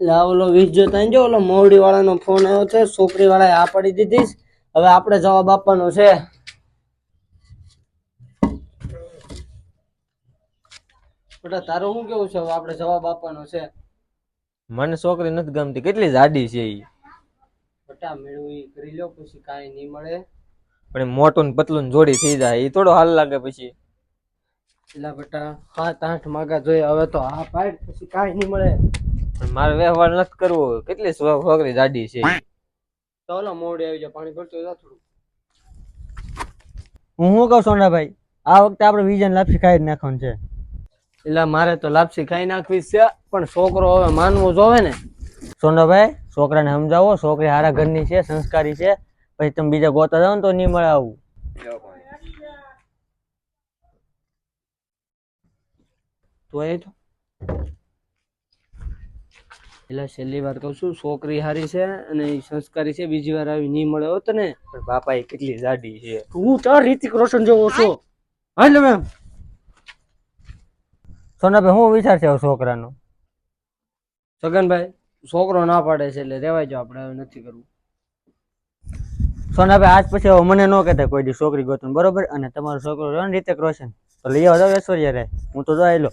લા ઓલો વીસ જોતા જો ઓલો મોવડી વાળાનો ફોન આવ્યો છે, છોકરી વાળાએ આ પાડી દીધી. હવે આપણે જવાબ આપવાનો છે. બેટા તારું શું કેવું છે? હવે આપણે જવાબ આપવાનો છે. મને છોકરી નથી ગમતી, કેટલી જાડી છે ઈ. બેટા મેળવી કરી લો, પછી કાંઈ નહીં મળે. પણ મોટું ને પતલું ને જોડી થઈ જાય, એ થોડો હાલ લાગે પછી. એલા બેટા 7-8 માગા જોઈએ, હવે તો હા પાડ, પછી કાંઈ નહીં મળે. મારે વ્યવહાર નથી કરવો, કેટલી છોકરી જાડી છે. ચાલો મોવડી આવી જાય, પાણી ભરતો જા થોડું. હું શું કહું સોનાભાઈ, આ વખતે આપણે વિજન લાપસી ખાઈ જ નાખવાનું છે. એટલે મારે તો લાપસી ખાઈ નાખવી છે, પણ છોકરો હવે માનવો જોવે ને. સોનાભાઈ છોકરાને સમજાવો, છોકરી હારા ઘરની છે, સંસ્કારી છે, પછી તમે બીજા ગોતા જાઓ ને તો નહીં મળે આવું. તો એ તો એટલે છેલ્લી વાર કહું છું, છોકરી હારી છે અને સંસ્કારી છે, બીજી વાર આવી નહીં મળે હોત ને. પણ બાપા એ કેટલી જાડી છે. તું ચાર રિતિક રોશન જેવો છો. હાલ મેમ. સોનાભાઈ શું વિચાર છે છોકરાનો? છગનભાઈ છોકરો ના પાડે છે એટલે રેવાય જાવ, આપણે હવે નથી કરવું. સોનાભાઈ આજ પછી હવે મને ન કહેતા કોઈ દી છોકરી ગોતું, બરોબર? અને તમારો છોકરો રહ્યો ને રિતિક રોશન, તો લઈ આવો ઐશ્વર્યા રે, હું તો જો આયલો.